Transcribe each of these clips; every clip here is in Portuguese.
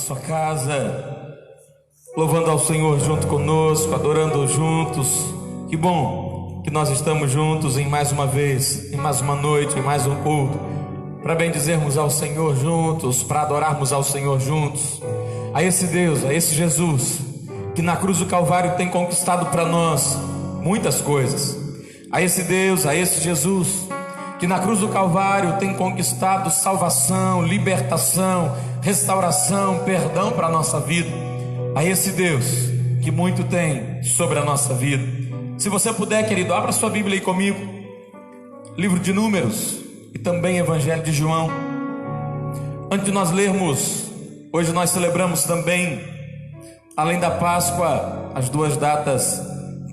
sua casa, louvando ao Senhor junto conosco, adorando juntos. Que bom que nós estamos juntos em mais uma vez, em mais uma noite, em mais um culto, para bendizermos ao Senhor juntos, para adorarmos ao Senhor juntos, a esse Deus, a esse Jesus, que na cruz do Calvário tem conquistado para nós muitas coisas, a esse Deus, a esse Jesus, que na cruz do Calvário tem conquistado salvação, libertação, restauração, perdão para a nossa vida, a esse Deus que muito tem sobre a nossa vida. Se você puder, querido, abra sua Bíblia aí comigo, livro de Números e também Evangelho de João. Antes de nós lermos, hoje nós celebramos também, além da Páscoa, as duas datas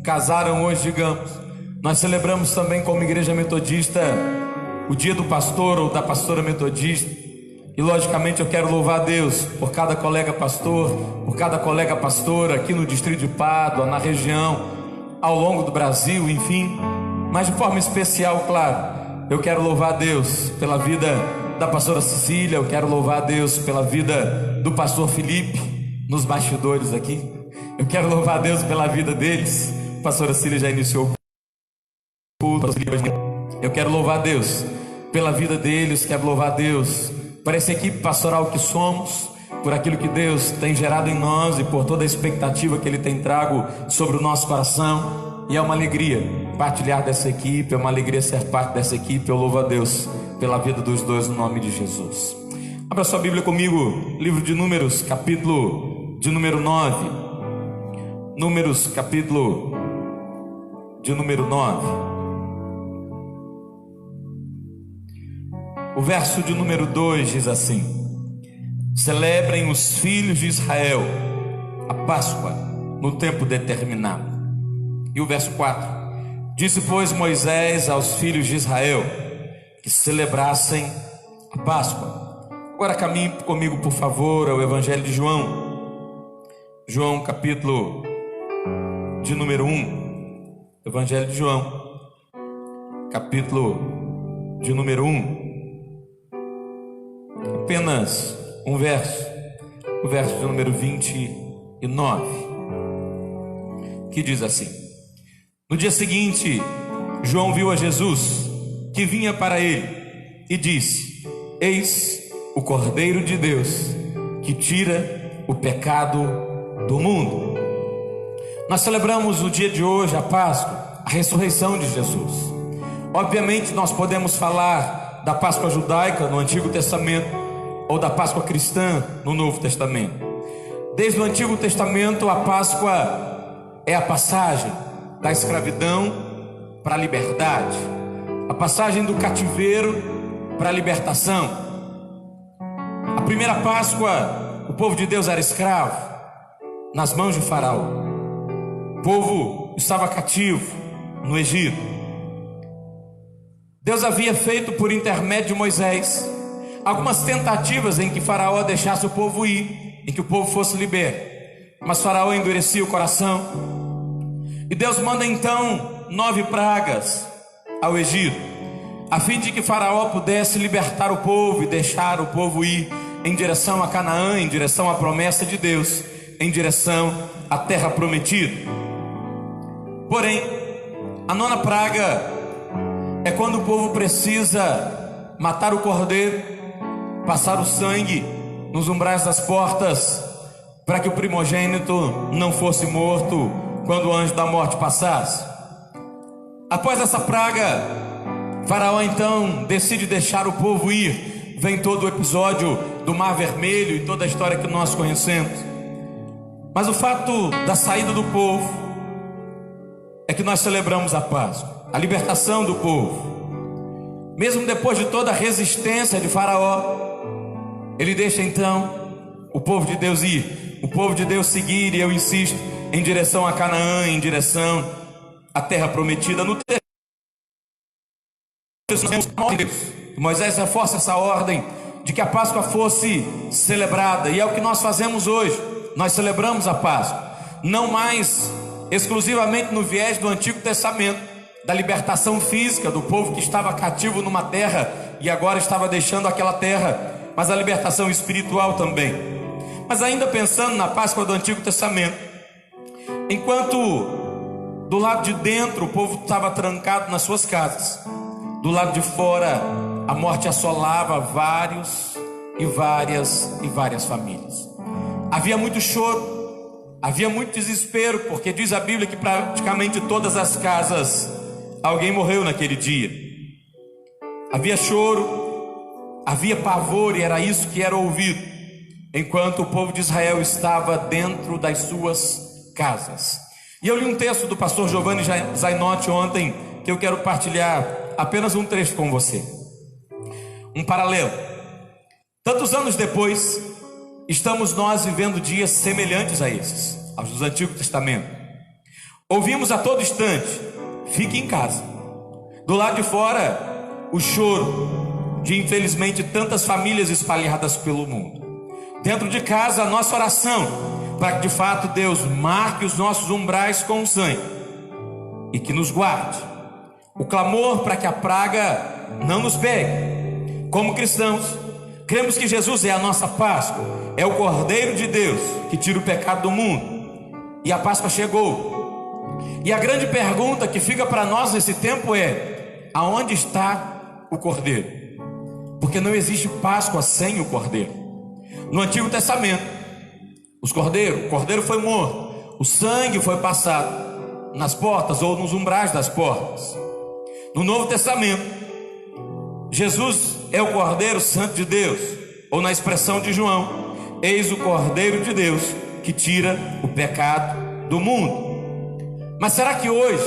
casaram hoje, digamos. Nós celebramos também como igreja metodista o dia do pastor ou da pastora metodista. E logicamente eu quero louvar a Deus por cada colega pastor, por cada colega pastora aqui no distrito de Pádua, na região, ao longo do Brasil, enfim. Mas de forma especial, claro, eu quero louvar a Deus pela vida da pastora Cecília, eu quero louvar a Deus pela vida do pastor Felipe, nos bastidores aqui. Eu quero louvar a Deus pela vida deles. A pastora Cecília já iniciou o culto. Eu quero louvar a Deus pela vida deles, quero louvar a Deus por essa equipe pastoral que somos, por aquilo que Deus tem gerado em nós e por toda a expectativa que Ele tem trago sobre o nosso coração. E é uma alegria partilhar dessa equipe, é uma alegria ser parte dessa equipe. Eu louvo a Deus pela vida dos dois no nome de Jesus. Abra sua Bíblia comigo, livro de Números, capítulo de número 9. Números, capítulo de número 9. O verso de número 2 diz assim: celebrem os filhos de Israel a Páscoa no tempo determinado. E o verso 4: disse, pois, Moisés aos filhos de Israel que celebrassem a Páscoa. Agora caminhe comigo, por favor, ao Evangelho de João. João, capítulo de número 1. Evangelho de João, capítulo de número 1. Apenas um verso, o verso de número 29, que diz assim: no dia seguinte, João viu a Jesus que vinha para ele e disse: eis o Cordeiro de Deus que tira o pecado do mundo. Nós celebramos no dia de hoje a Páscoa, a ressurreição de Jesus. Obviamente nós podemos falar da Páscoa judaica no Antigo Testamento ou da Páscoa cristã no Novo Testamento. Desde o Antigo Testamento, a Páscoa é a passagem da escravidão para a liberdade, a passagem do cativeiro para a libertação. A primeira Páscoa, o povo de Deus era escravo nas mãos de Faraó. O povo estava cativo no Egito. Deus havia feito por intermédio de Moisés algumas tentativas em que Faraó deixasse o povo ir, em que o povo fosse liberto, mas Faraó endurecia o coração, e Deus manda então 9 pragas ao Egito, a fim de que Faraó pudesse libertar o povo e deixar o povo ir em direção a Canaã, em direção à promessa de Deus, em direção à terra prometida. Porém, a 9ª praga é quando o povo precisa matar o cordeiro, passar o sangue nos umbrais das portas, para que o primogênito não fosse morto quando o anjo da morte passasse. Após essa praga, Faraó então decide deixar o povo ir. Vem todo o episódio do Mar Vermelho e toda a história que nós conhecemos. Mas o fato da saída do povo é que nós celebramos a Páscoa, a libertação do povo. Mesmo depois de toda a resistência de Faraó, ele deixa então o povo de Deus ir, o povo de Deus seguir, e eu insisto, em direção a Canaã, em direção à terra prometida. No texto, Moisés reforça essa ordem de que a Páscoa fosse celebrada, e é o que nós fazemos hoje. Nós celebramos a Páscoa, não mais exclusivamente no viés do Antigo Testamento, da libertação física do povo que estava cativo numa terra e agora estava deixando aquela terra, mas a libertação espiritual também. Mas ainda pensando na Páscoa do Antigo Testamento, enquanto do lado de dentro o povo estava trancado nas suas casas, do lado de fora a morte assolava várias famílias. Havia muito choro, havia muito desespero, porque diz a Bíblia que praticamente todas as casas alguém morreu naquele dia. Havia choro, havia pavor, e era isso que era ouvido, enquanto o povo de Israel estava dentro das suas casas. E eu li um texto do pastor Giovanni Zainotti ontem, que eu quero partilhar apenas um trecho com você. Um paralelo. Tantos anos depois, estamos nós vivendo dias semelhantes a esses, aos do Antigo Testamento. Ouvimos a todo instante: fique em casa. Do lado de fora, o choro de infelizmente tantas famílias espalhadas pelo mundo. Dentro de casa, a nossa oração, para que de fato Deus marque os nossos umbrais com o sangue e que nos guarde. O clamor para que a praga não nos pegue. Como cristãos, cremos que Jesus é a nossa Páscoa, é o Cordeiro de Deus que tira o pecado do mundo. E a Páscoa chegou. E a grande pergunta que fica para nós nesse tempo é: aonde está o Cordeiro? Porque não existe Páscoa sem o Cordeiro. No Antigo Testamento, o Cordeiro foi morto, o sangue foi passado nas portas ou nos umbrais das portas. No Novo Testamento, Jesus é o Cordeiro Santo de Deus, ou na expressão de João: eis o Cordeiro de Deus que tira o pecado do mundo. Mas será que hoje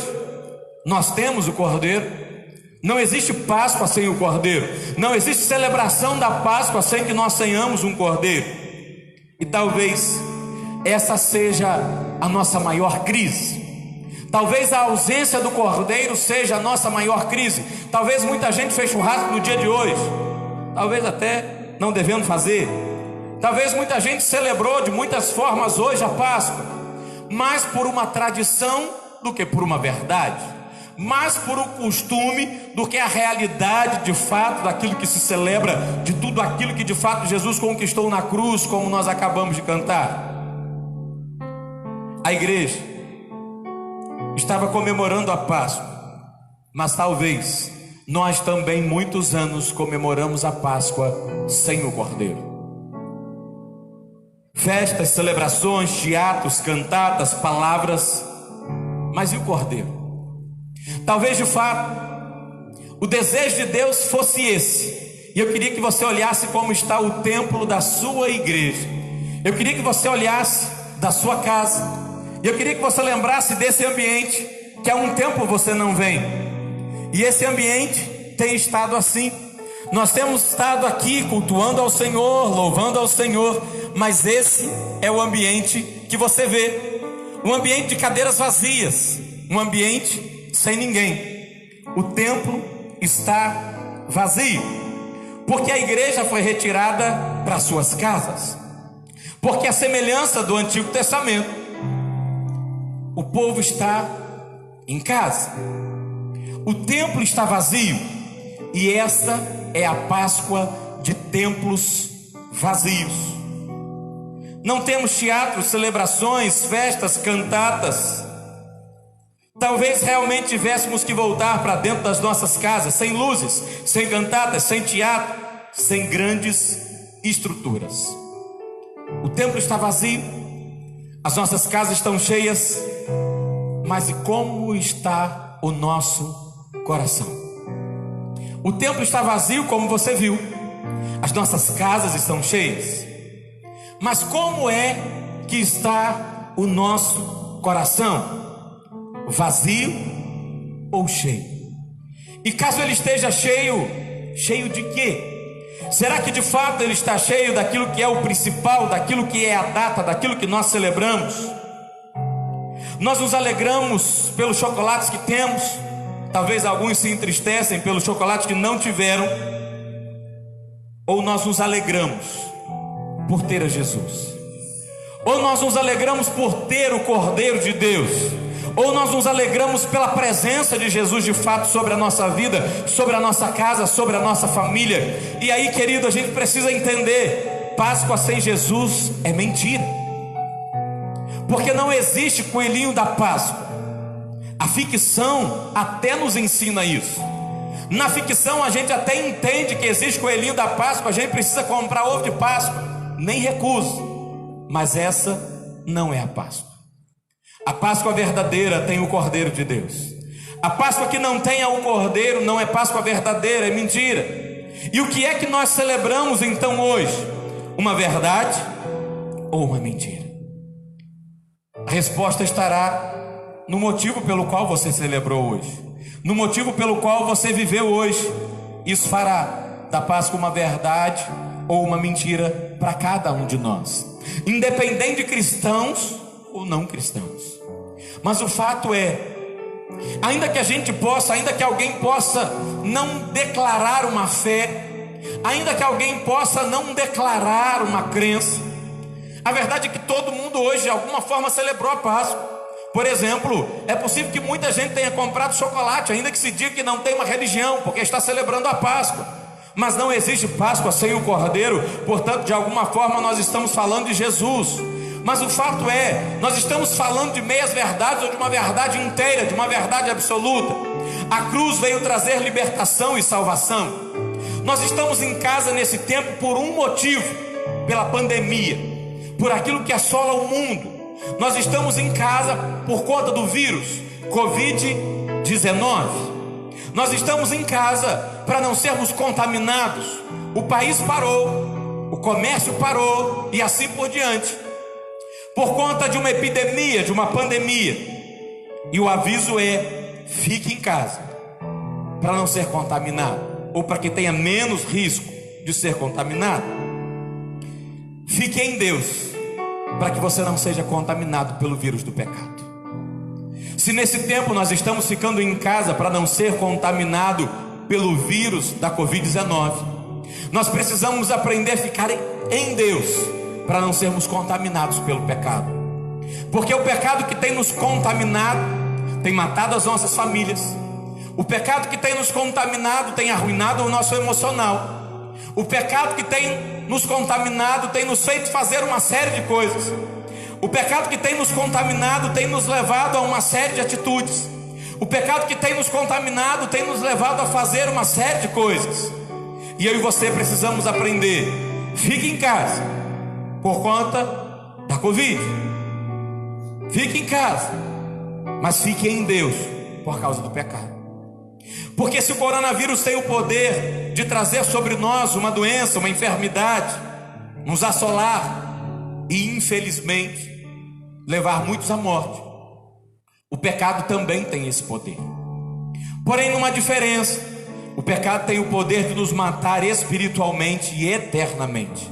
nós temos o Cordeiro? Não existe Páscoa sem o Cordeiro, não existe celebração da Páscoa sem que nós tenhamos um Cordeiro. E talvez essa seja a nossa maior crise. Talvez a ausência do Cordeiro seja a nossa maior crise. Talvez muita gente fez churrasco no dia de hoje, talvez até não devendo fazer. Talvez muita gente celebrou de muitas formas hoje a Páscoa, mais por uma tradição do que por uma verdade, mais por um costume do que a realidade de fato daquilo que se celebra, de tudo aquilo que de fato Jesus conquistou na cruz, como nós acabamos de cantar. A igreja estava comemorando a Páscoa, mas talvez nós também muitos anos comemoramos a Páscoa sem o Cordeiro. Festas, celebrações, teatros, cantatas, palavras, mas e o Cordeiro? Talvez de fato o desejo de Deus fosse esse. E eu queria que você olhasse como está o templo da sua igreja. Eu queria que você olhasse da sua casa. E eu queria que você lembrasse desse ambiente que há um tempo você não vem. E esse ambiente tem estado assim. Nós temos estado aqui cultuando ao Senhor, louvando ao Senhor, mas esse é o ambiente que você vê. Um ambiente de cadeiras vazias, um ambiente sem ninguém. O templo está vazio, porque a igreja foi retirada para suas casas. Porque a semelhança do Antigo Testamento, o povo está em casa, o templo está vazio. E esta é a Páscoa de templos vazios. Não temos teatros, celebrações, festas, cantatas. Talvez realmente tivéssemos que voltar para dentro das nossas casas, sem luzes, sem cantatas, sem teatro, sem grandes estruturas. O templo está vazio, as nossas casas estão cheias, mas e como está o nosso coração? O templo está vazio, como você viu, as nossas casas estão cheias, mas como é que está o nosso coração? Vazio ou cheio? E caso ele esteja cheio, cheio de quê? Será que de fato ele está cheio daquilo que é o principal, daquilo que é a data, daquilo que nós celebramos? Nós nos alegramos pelos chocolates que temos. Talvez alguns se entristecem pelos chocolates que não tiveram. Ou nós nos alegramos por ter a Jesus? Ou nós nos alegramos por ter o Cordeiro de Deus? Ou nós nos alegramos pela presença de Jesus de fato sobre a nossa vida, sobre a nossa casa, sobre a nossa família? E aí, querido, a gente precisa entender Páscoa sem Jesus é mentira, porque não existe coelhinho da Páscoa. A ficção até nos ensina isso. Na ficção a gente até entende que existe coelhinho da Páscoa, a gente precisa comprar ovo de Páscoa, nem recuso. Mas essa não é a Páscoa. A Páscoa verdadeira tem o Cordeiro de Deus. A Páscoa que não tenha o Cordeiro não é Páscoa verdadeira, é mentira. E o que é que nós celebramos então hoje? Uma verdade ou uma mentira? A resposta estará no motivo pelo qual você celebrou hoje, no motivo pelo qual você viveu hoje. Isso fará da Páscoa uma verdade ou uma mentira para cada um de nós, independente de cristãos ou não cristãos. Mas o fato é, ainda que a gente possa, ainda que alguém possa não declarar uma fé, ainda que alguém possa não declarar uma crença, a verdade é que todo mundo hoje de alguma forma celebrou a Páscoa. Por exemplo, é possível que muita gente tenha comprado chocolate, ainda que se diga que não tem uma religião, porque está celebrando a Páscoa. Mas não existe Páscoa sem o Cordeiro, portanto, de alguma forma nós estamos falando de Jesus. Mas o fato é, nós estamos falando de meias verdades ou de uma verdade inteira, de uma verdade absoluta. A cruz veio trazer libertação e salvação. Nós estamos em casa nesse tempo por um motivo: pela pandemia, por aquilo que assola o mundo. Nós estamos em casa por conta do vírus Covid-19. Nós estamos em casa para não sermos contaminados. O país parou, o comércio parou e assim por diante, por conta de uma epidemia, de uma pandemia. E o aviso é: fique em casa para não ser contaminado, ou para que tenha menos risco de ser contaminado. Fique em Deus para que você não seja contaminado pelo vírus do pecado. Se nesse tempo nós estamos ficando em casa para não ser contaminado pelo vírus da Covid-19, nós precisamos aprender a ficar em Deus para não sermos contaminados pelo pecado. Porque o pecado que tem nos contaminado tem matado as nossas famílias. O pecado que tem nos contaminado tem arruinado o nosso emocional. O pecado que tem nos contaminado tem nos feito fazer uma série de coisas. O pecado que tem nos contaminado tem nos levado a uma série de atitudes. O pecado que tem nos contaminado tem nos levado a fazer uma série de coisas. E eu e você precisamos aprender: fique em casa por conta da Covid. Fique em casa, mas fique em Deus por causa do pecado. Porque se o coronavírus tem o poder de trazer sobre nós uma doença, uma enfermidade, nos assolar e infelizmente levar muitos à morte, o pecado também tem esse poder. Porém, numa diferença: o pecado tem o poder de nos matar espiritualmente e eternamente.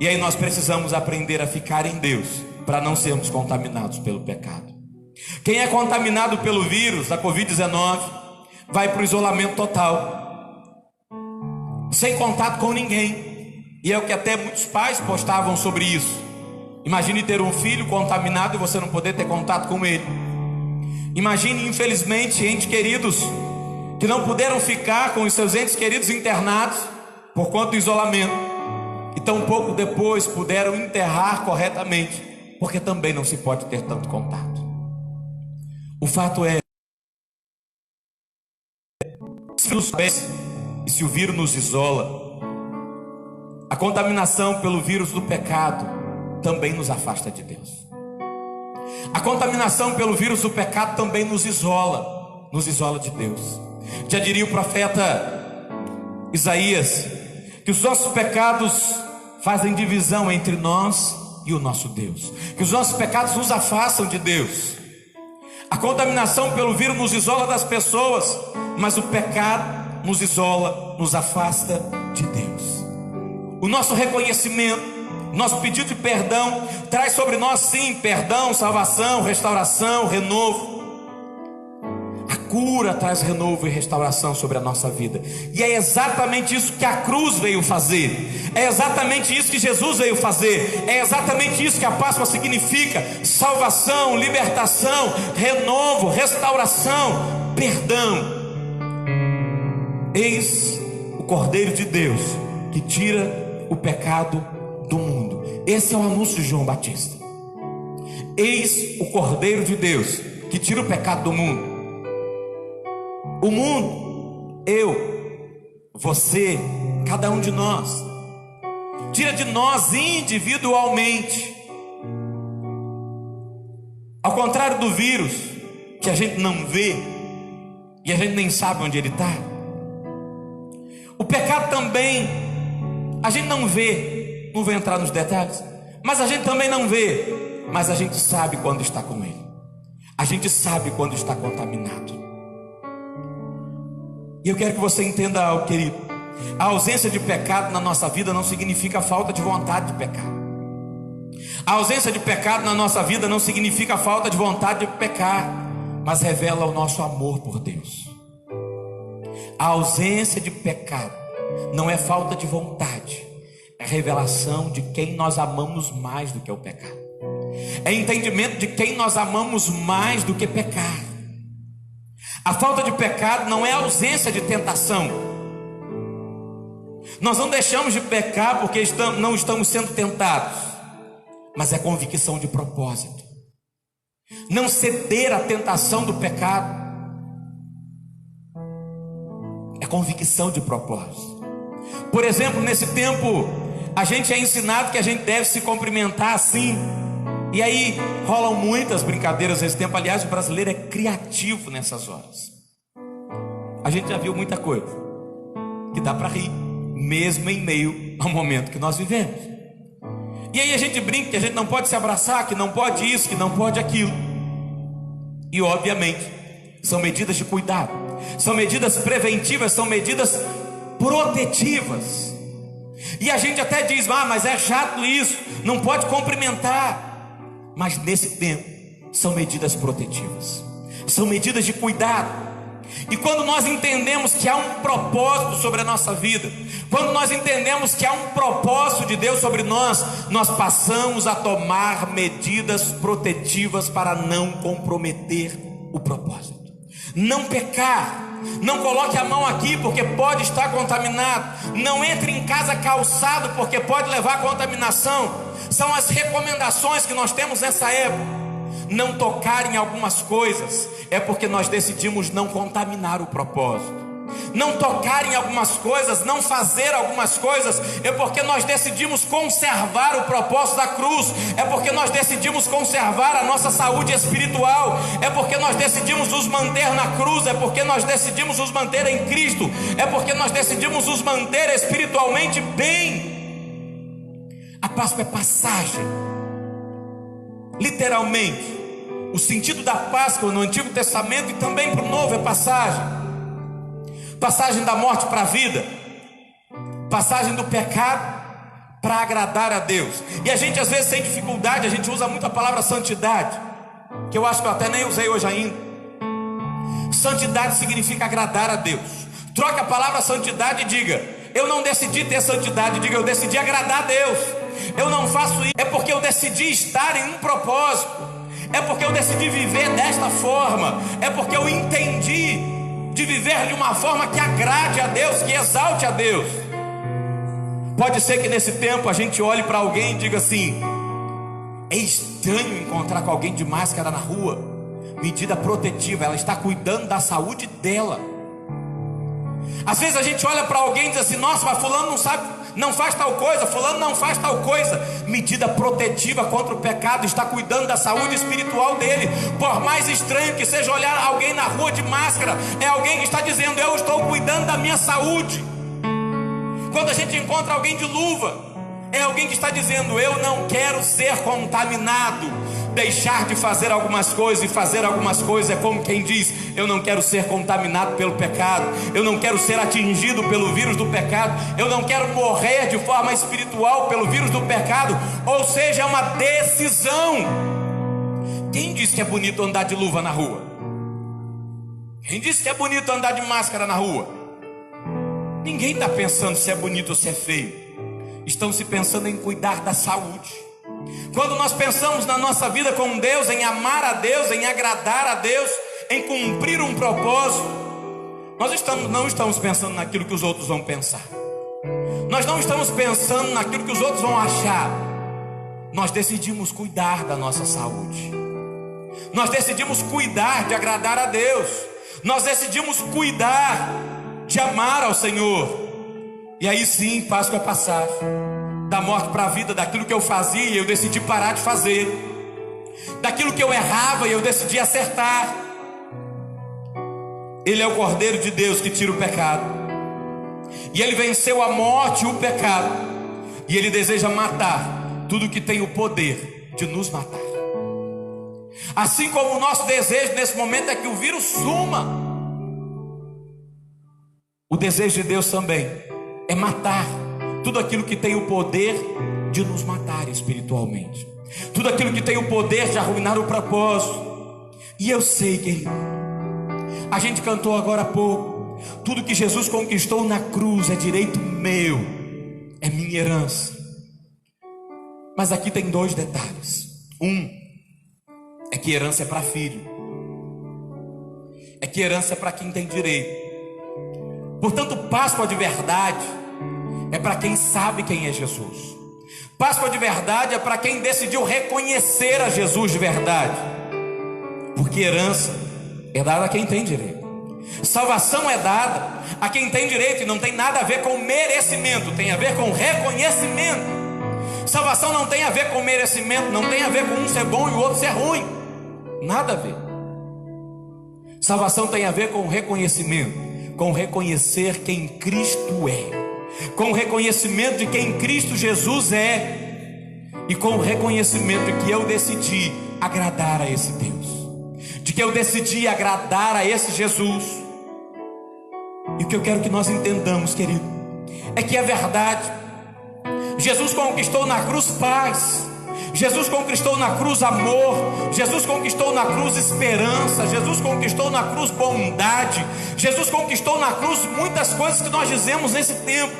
E aí nós precisamos aprender a ficar em Deus para não sermos contaminados pelo pecado. Quem é contaminado pelo vírus da Covid-19 vai para o isolamento total, sem contato com ninguém. E é o que até muitos pais postavam sobre isso. Imagine ter um filho contaminado e você não poder ter contato com ele. Imagine, infelizmente, entes queridos que não puderam ficar com os seus entes queridos internados por conta do isolamento, e tão pouco depois puderam enterrar corretamente, porque também não se pode ter tanto contato. O fato é, se o vírus nos isola, a contaminação pelo vírus do pecado também nos afasta de Deus. A contaminação pelo vírus do pecado também nos isola de Deus. Já diria o profeta Isaías que os nossos pecados fazem divisão entre nós e o nosso Deus, que os nossos pecados nos afastam de Deus. A contaminação pelo vírus nos isola das pessoas, mas o pecado nos isola, nos afasta de Deus. O nosso reconhecimento, nosso pedido de perdão traz sobre nós, sim, perdão, salvação, restauração, renovo. A cura traz renovo e restauração sobre a nossa vida. E é exatamente isso que a cruz veio fazer. É exatamente isso que Jesus veio fazer. É exatamente isso que a Páscoa significa: salvação, libertação, renovo, restauração, perdão. Eis o Cordeiro de Deus que tira o pecado do Esse é o anúncio de João Batista. Eis o Cordeiro de Deus que tira o pecado do mundo. O mundo, eu, você, cada um de nós, tira de nós individualmente. Ao contrário do vírus, que a gente não vê e a gente nem sabe onde ele está, o pecado também a gente não vê, não vou entrar nos detalhes, mas a gente também não vê, mas a gente sabe quando está com ele, a gente sabe quando está contaminado. E eu quero que você entenda algo, querido. A ausência de pecado na nossa vida não significa falta de vontade de pecar. A ausência de pecado na nossa vida não significa falta de vontade de pecar, mas revela o nosso amor por Deus. A ausência de pecado não é falta de vontade, é revelação de quem nós amamos mais do que o pecado. É entendimento de quem nós amamos mais do que pecar. A falta de pecado não é ausência de tentação. Nós não deixamos de pecar porque não estamos sendo tentados, mas é convicção de propósito. Não ceder à tentação do pecado é convicção de propósito. Por exemplo, nesse tempo a gente é ensinado que a gente deve se cumprimentar assim. E aí rolam muitas brincadeiras nesse tempo. Aliás, o brasileiro é criativo nessas horas. A gente já viu muita coisa que dá para rir, mesmo em meio ao momento que nós vivemos. E aí a gente brinca que a gente não pode se abraçar, que não pode isso, que não pode aquilo. E obviamente são medidas de cuidado, são medidas preventivas, são medidas protetivas. E a gente até diz, mas é chato isso, não pode cumprimentar. Mas nesse tempo são medidas protetivas, são medidas de cuidado. E quando nós entendemos que há um propósito sobre a nossa vida, quando nós entendemos que há um propósito de Deus sobre nós, nós passamos a tomar medidas protetivas para não comprometer o propósito. Não pecar. Não coloque a mão aqui porque pode estar contaminado. Não entre em casa calçado porque pode levar a contaminação. São as recomendações que nós temos nessa época. Não tocar em algumas coisas é porque nós decidimos não contaminar o propósito. Não tocar em algumas coisas, não fazer algumas coisas, é porque nós decidimos conservar o propósito da cruz. É porque nós decidimos conservar a nossa saúde espiritual. É porque nós decidimos nos manter na cruz. É porque nós decidimos nos manter em Cristo. É porque nós decidimos nos manter espiritualmente bem. A Páscoa é passagem. Literalmente, o sentido da Páscoa no Antigo Testamento e também para o Novo é passagem. Passagem da morte para a vida, passagem do pecado para agradar a Deus. E a gente às vezes tem dificuldade, a gente usa muito a palavra santidade, que eu acho que eu até nem usei hoje ainda. Santidade significa agradar a Deus. Troque a palavra santidade e diga: eu não decidi ter santidade. Diga: eu decidi agradar a Deus. Eu não faço isso, é porque eu decidi estar em um propósito. É porque eu decidi viver desta forma. É porque eu entendi de viver de uma forma que agrade a Deus, que exalte a Deus. Pode ser que nesse tempo a gente olhe para alguém e diga assim: é estranho encontrar com alguém de máscara na rua. Medida protetiva, ela está cuidando da saúde dela. Às vezes a gente olha para alguém e diz assim: nossa, mas fulano não sabe, não faz tal coisa, fulano não faz tal coisa. Medida protetiva contra o pecado, está cuidando da saúde espiritual dele. Por mais estranho que seja olhar alguém na rua de máscara, é alguém que está dizendo: eu estou cuidando da minha saúde. Quando a gente encontra alguém de luva, é alguém que está dizendo: eu não quero ser contaminado. Deixar de fazer algumas coisas e fazer algumas coisas é como quem diz: eu não quero ser contaminado pelo pecado, eu não quero ser atingido pelo vírus do pecado, eu não quero morrer de forma espiritual pelo vírus do pecado. Ou seja, é uma decisão. Quem diz que é bonito andar de luva na rua? Quem diz que é bonito andar de máscara na rua? Ninguém está pensando se é bonito ou se é feio. Estão se pensando em cuidar da saúde. Quando nós pensamos na nossa vida com Deus, em amar a Deus, em agradar a Deus, em cumprir um propósito, nós não estamos pensando naquilo que os outros vão pensar. Nós não estamos pensando naquilo que os outros vão achar. nós decidimos cuidar da nossa saúde, nós decidimos cuidar de agradar a Deus, nós decidimos cuidar de amar ao Senhor. E aí sim, Páscoa é passar da morte para a vida. Daquilo que eu fazia, eu decidi parar de fazer. Daquilo que eu errava, eu decidi acertar. Ele é o Cordeiro de Deus que tira o pecado, e Ele venceu a morte e o pecado, e Ele deseja matar tudo que tem o poder de nos matar. Assim como o nosso desejo nesse momento é que o vírus suma, o desejo de Deus também é matar tudo aquilo que tem o poder de nos matar espiritualmente, tudo aquilo que tem o poder de arruinar o propósito. E eu sei, querido, a gente cantou agora há pouco, tudo que Jesus conquistou na cruz é direito meu, é minha herança. Mas aqui tem dois detalhes. Um é que herança é para filho, é que herança é para quem tem direito. Portanto, Páscoa de verdade é para quem sabe quem é Jesus. Páscoa de verdade é para quem decidiu reconhecer a Jesus de verdade, porque herança é dada a quem tem direito. Salvação é dada a quem tem direito, e não tem nada a ver com merecimento, tem a ver com reconhecimento. Salvação não tem a ver com merecimento, não tem a ver com um ser bom e o outro ser ruim, nada a ver. Salvação tem a ver com reconhecimento, com reconhecer quem Cristo é, com o reconhecimento de quem Cristo Jesus é, e com o reconhecimento de que eu decidi agradar a esse Deus, de que eu decidi agradar a esse Jesus. E o que eu quero que nós entendamos, querido, é que é verdade. Jesus conquistou na cruz paz, Jesus conquistou na cruz amor, Jesus conquistou na cruz esperança, Jesus conquistou na cruz bondade, Jesus conquistou na cruz muitas coisas que nós dizemos nesse tempo,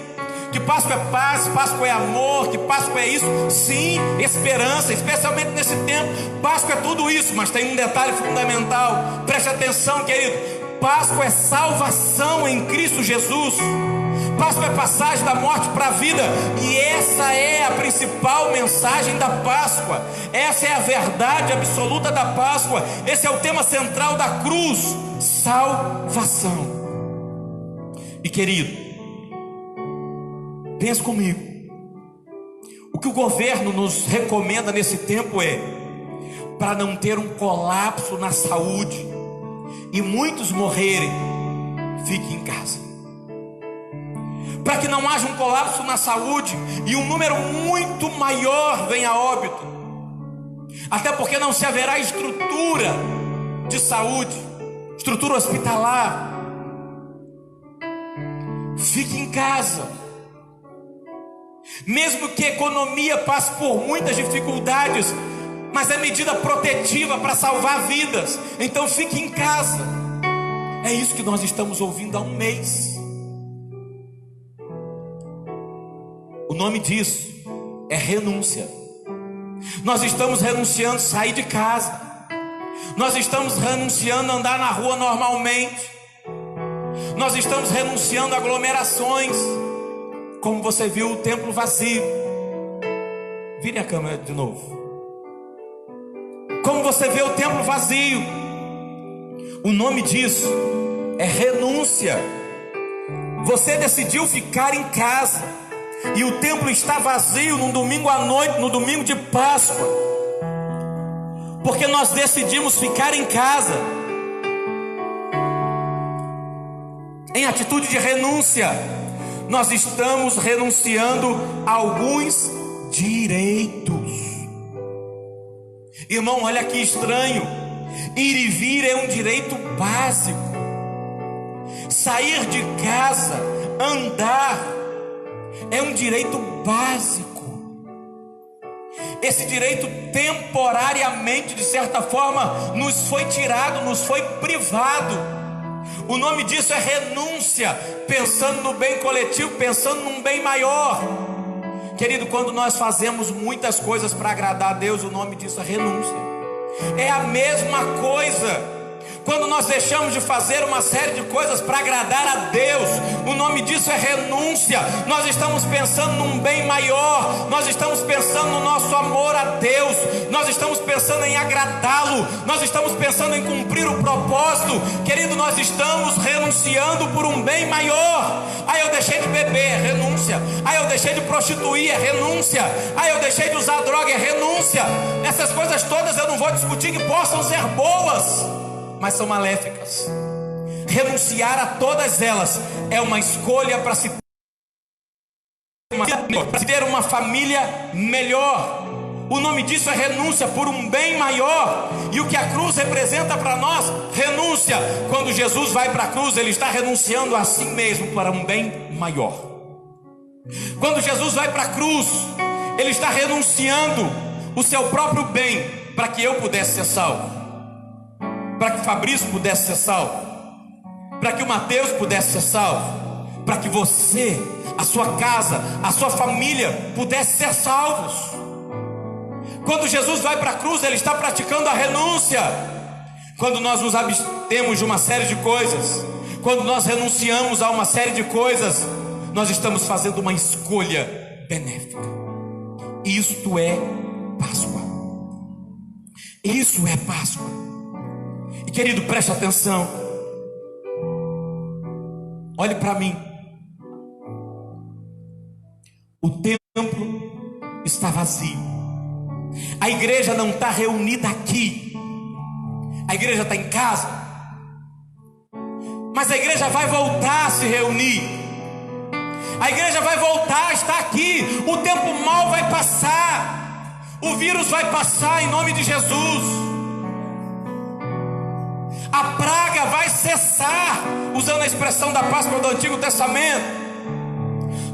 que Páscoa é paz, Páscoa é amor, que Páscoa é isso. Sim, esperança, especialmente nesse tempo. Páscoa é tudo isso, mas tem um detalhe fundamental, preste atenção, querido. Páscoa é salvação em Cristo Jesus. Páscoa é passagem da morte para a vida, e essa é a principal mensagem da Páscoa, essa é a verdade absoluta da Páscoa, esse é o tema central da cruz: salvação. E querido, pensa comigo, o que o governo nos recomenda nesse tempo é, para não ter um colapso na saúde e muitos morrerem, fique em casa. Para que não haja um colapso na saúde e um número muito maior venha a óbito, até porque não se haverá estrutura de saúde, estrutura hospitalar. Fique em casa. Mesmo que a economia passe por muitas dificuldades, mas é medida protetiva para salvar vidas. Então fique em casa. É isso que nós estamos ouvindo há um mês. O nome disso é renúncia. Nós estamos renunciando a sair de casa, nós estamos renunciando a andar na rua normalmente, nós estamos renunciando a aglomerações, como você viu o templo vazio. Vire a câmera de novo. Como você vê o templo vazio, o nome disso é renúncia. Você decidiu ficar em casa, e o templo está vazio num domingo à noite, no domingo de Páscoa, porque nós decidimos ficar em casa, em atitude de renúncia. Nós estamos renunciando a alguns direitos. Irmão, olha que estranho. Ir e vir é um direito básico. Sair de casa, andar, é um direito básico. Esse direito temporariamente, de certa forma, nos foi tirado, nos foi privado. O nome disso é renúncia, pensando no bem coletivo, pensando num bem maior. Querido, quando nós fazemos muitas coisas para agradar a Deus, o nome disso é renúncia. É a mesma coisa Quando nós deixamos de fazer uma série de coisas para agradar a Deus, o nome disso é renúncia. Nós estamos pensando num bem maior, nós estamos pensando no nosso amor a Deus, nós estamos pensando em agradá-lo, nós estamos pensando em cumprir o propósito. Querido, nós estamos renunciando por um bem maior. Eu deixei de beber, é renúncia. Eu deixei de prostituir, é renúncia. Eu deixei de usar droga, é renúncia. Essas coisas todas eu não vou discutir que possam ser boas, mas são maléficas. Renunciar a todas elas é uma escolha para se ter uma família melhor. O nome disso é renúncia por um bem maior. E o que a cruz representa para nós? Renúncia. Quando Jesus vai para a cruz, ele está renunciando a si mesmo para um bem maior. Quando Jesus vai para a cruz, ele está renunciando o seu próprio bem para que eu pudesse ser salvo, para que Fabrício pudesse ser salvo, para que o Mateus pudesse ser salvo, para que você, a sua casa, a sua família pudesse ser salvos. Quando Jesus vai para a cruz, ele está praticando a renúncia. Quando nós nos abstemos de uma série de coisas, quando nós renunciamos a uma série de coisas, nós estamos fazendo uma escolha benéfica. Isto é Páscoa. Isso é Páscoa. E querido, preste atenção. Olhe para mim. O templo está vazio. A igreja não está reunida aqui. A igreja está em casa. Mas a igreja vai voltar a se reunir. A igreja vai voltar a estar aqui. O tempo mau vai passar. O vírus vai passar em nome de Jesus. A praga vai cessar, usando a expressão da Páscoa do Antigo Testamento.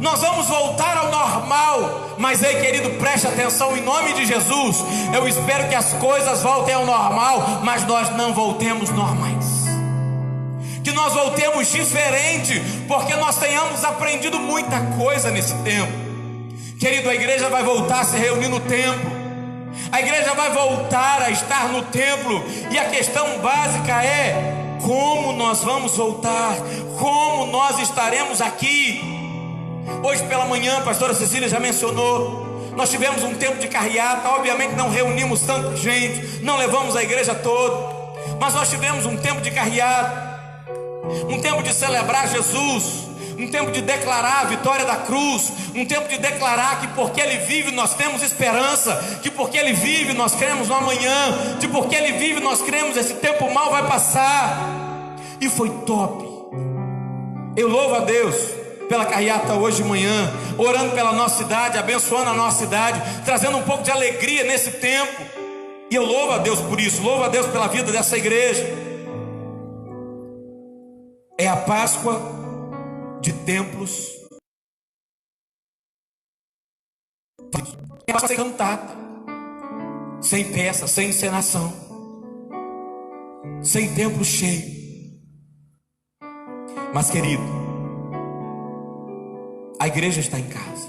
Nós vamos voltar ao normal. Mas ei, querido, preste atenção em nome de Jesus. Eu espero que as coisas voltem ao normal, mas nós não voltemos normais. Que nós voltemos diferente, porque nós tenhamos aprendido muita coisa nesse tempo. Querido, a igreja vai voltar a se reunir no templo. A igreja vai voltar a estar no templo. E a questão básica é: como nós vamos voltar? Como nós estaremos aqui? Hoje pela manhã, a pastora Cecília já mencionou, nós tivemos um tempo de carreata. Obviamente não reunimos tanta gente, não levamos a igreja toda, mas nós tivemos um tempo de carreata, um tempo de celebrar Jesus, um tempo de declarar a vitória da cruz, um tempo de declarar que porque Ele vive nós temos esperança, que porque Ele vive nós cremos no amanhã, que porque Ele vive nós cremos esse tempo mal vai passar. E foi top. Eu louvo a Deus pela carreata hoje de manhã, orando pela nossa cidade, abençoando a nossa cidade, trazendo um pouco de alegria nesse tempo. E eu louvo a Deus por isso, louvo a Deus pela vida dessa igreja. É a Páscoa de templos. É a Páscoa sem cantada, sem peça, sem encenação, sem templo cheio. Mas querido, a igreja está em casa.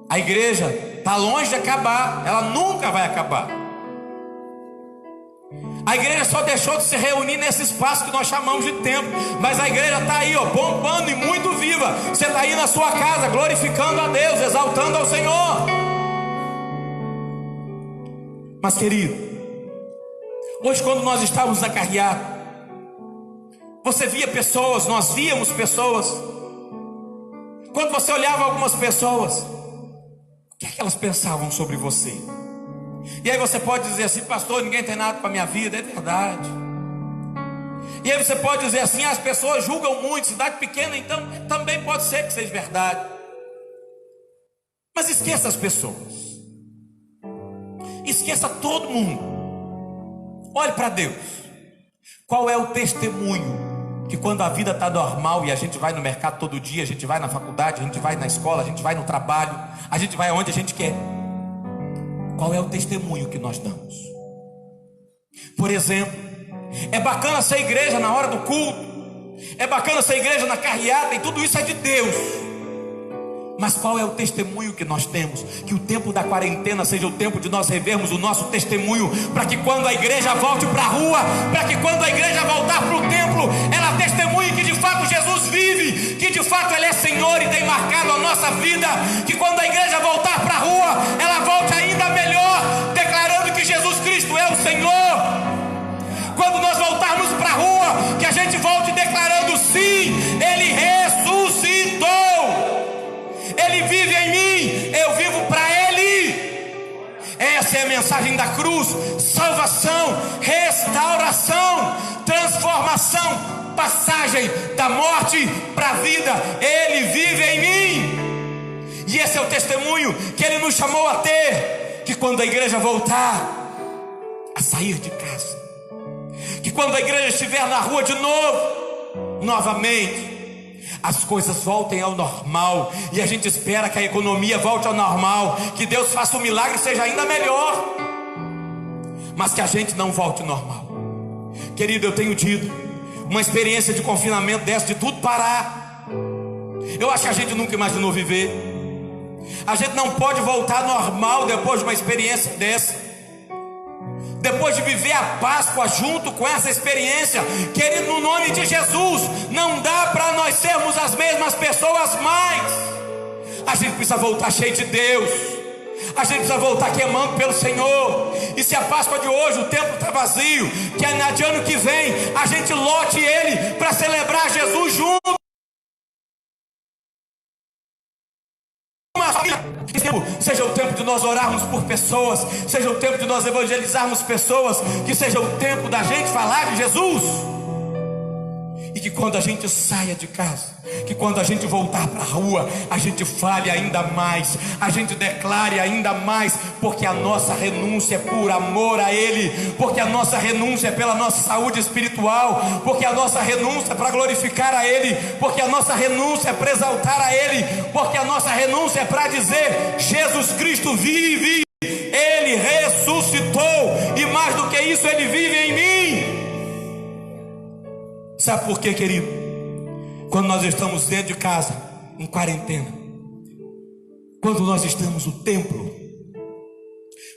A igreja está longe de acabar. Ela nunca vai acabar. A igreja só deixou de se reunir nesse espaço que nós chamamos de templo. Mas a igreja está aí, bombando e muito viva. Você está aí na sua casa, glorificando a Deus, exaltando ao Senhor. Mas querido, hoje quando nós estávamos na carreata, você via pessoas, nós víamos pessoas. Quando você olhava algumas pessoas, o que é que elas pensavam sobre você? E aí você pode dizer assim: pastor, ninguém tem nada para a minha vida. É verdade. E aí você pode dizer assim: as pessoas julgam muito, cidade pequena, então também pode ser que seja verdade. Mas esqueça as pessoas. Esqueça todo mundo. Olhe para Deus. Qual é o testemunho que quando a vida está normal e a gente vai no mercado todo dia, a gente vai na faculdade, a gente vai na escola, a gente vai no trabalho, a gente vai aonde a gente quer? Qual é o testemunho que nós damos? Por exemplo, é bacana ser igreja na hora do culto, é bacana ser igreja na carreata, e tudo isso é de Deus. Mas qual é o testemunho que nós temos? Que o tempo da quarentena seja o tempo de nós revermos o nosso testemunho, para que quando a igreja volte para a rua, para que quando a igreja voltar para o templo, ela testemunhe que de fato Jesus vive, que de fato Ele é Senhor e tem marcado a nossa vida. Que quando a igreja voltar para a rua, ela volte ainda melhor, declarando que Jesus Cristo é o Senhor. Quando nós voltarmos para a rua, que a gente volte declarando: sim, Ele ressuscitou, Ele vive em mim, eu vivo para Ele. Essa é a mensagem da cruz: salvação, restauração, transformação, passagem da morte para a vida. Ele vive em mim. E esse é o testemunho que Ele nos chamou a ter. Que quando a igreja voltar a sair de casa, que quando a igreja estiver na rua de novo, novamente, as coisas voltem ao normal. E a gente espera que a economia volte ao normal, que Deus faça um milagre e seja ainda melhor, mas que a gente não volte ao normal. Querido, eu tenho tido uma experiência de confinamento dessa, de tudo parar. Eu acho que a gente nunca imaginou viver. A gente não pode voltar normal depois de uma experiência dessa, depois de viver a Páscoa junto com essa experiência. Querido, no nome de Jesus, não dá para nós sermos as mesmas pessoas mais. A gente precisa voltar cheio de Deus, a gente precisa voltar queimando pelo Senhor. E se a Páscoa de hoje o templo está vazio, que é de ano que vem a gente lote ele para celebrar Jesus junto. Seja o tempo de nós orarmos por pessoas, seja o tempo de nós evangelizarmos pessoas, que seja o tempo da gente falar de Jesus. E que quando a gente saia de casa, que quando a gente voltar para a rua, a gente fale ainda mais, a gente declare ainda mais, porque a nossa renúncia é por amor a Ele, porque a nossa renúncia é pela nossa saúde espiritual, porque a nossa renúncia é para glorificar a Ele, porque a nossa renúncia é para exaltar a Ele, porque a nossa renúncia é para dizer: Jesus Cristo vive, Ele ressuscitou, e mais do que isso, Ele vive em mim. Sabe por quê, querido? Quando nós estamos dentro de casa, em quarentena, quando nós estamos no templo,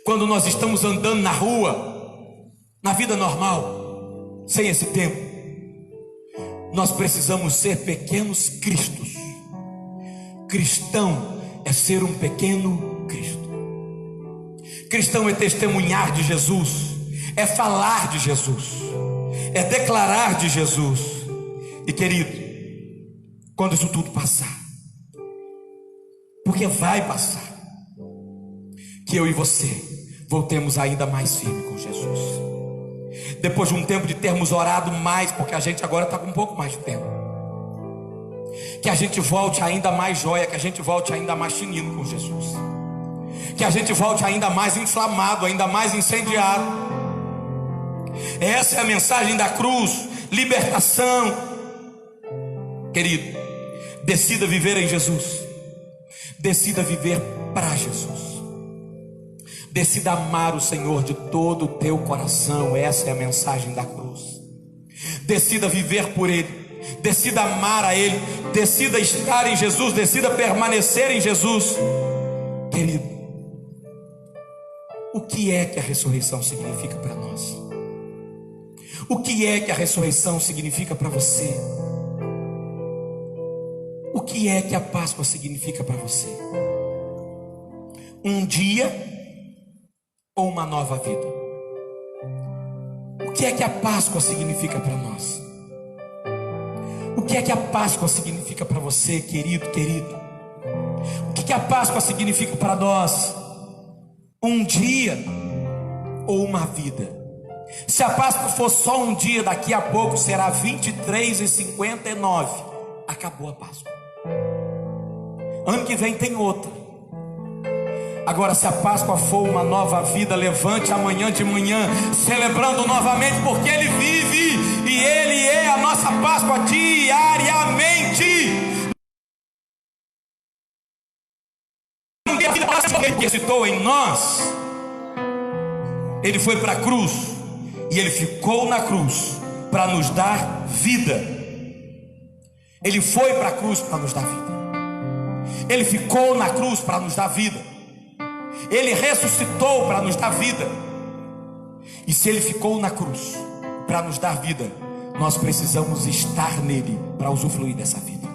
quando nós estamos andando na rua, na vida normal, sem esse tempo, nós precisamos ser pequenos cristos. Cristão é ser um pequeno Cristo. Cristão é testemunhar de Jesus, é falar de Jesus, é declarar de Jesus. E querido, quando isso tudo passar, porque vai passar, que eu e você voltemos ainda mais firme com Jesus. Depois de um tempo de termos orado mais, porque a gente agora está com um pouco mais de tempo, que a gente volte ainda mais joia, que a gente volte ainda mais tinindo com Jesus, que a gente volte ainda mais inflamado, ainda mais incendiado. Essa é a mensagem da cruz: libertação. Querido, decida viver em Jesus, decida viver para Jesus, decida amar o Senhor de todo o teu coração. Essa é a mensagem da cruz. Decida viver por Ele, decida amar a Ele, decida estar em Jesus, decida permanecer em Jesus. Querido, o que é que a ressurreição significa para nós? O que é que a ressurreição significa para você? O que é que a Páscoa significa para você? Um dia ou uma nova vida? O que é que a Páscoa significa para nós? O que é que a Páscoa significa para você, querido, querido? O que a Páscoa significa para nós? Um dia ou uma vida? Se a Páscoa for só um dia, daqui a pouco será 23h59. Acabou a Páscoa. Ano que vem tem outra. Agora, se a Páscoa for uma nova vida, levante amanhã de manhã, celebrando novamente, porque Ele vive e Ele é a nossa Páscoa diariamente. Ele ressuscitou em nós. Ele foi para a cruz e Ele ficou na cruz para nos dar vida. Ele foi para a cruz para nos dar vida. Ele ficou na cruz para nos dar vida. Ele ressuscitou para nos dar vida. E se Ele ficou na cruz para nos dar vida, nós precisamos estar nele para usufruir dessa vida.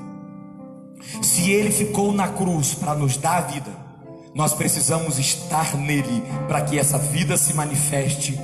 Se Ele ficou na cruz para nos dar vida, nós precisamos estar nele para que essa vida se manifeste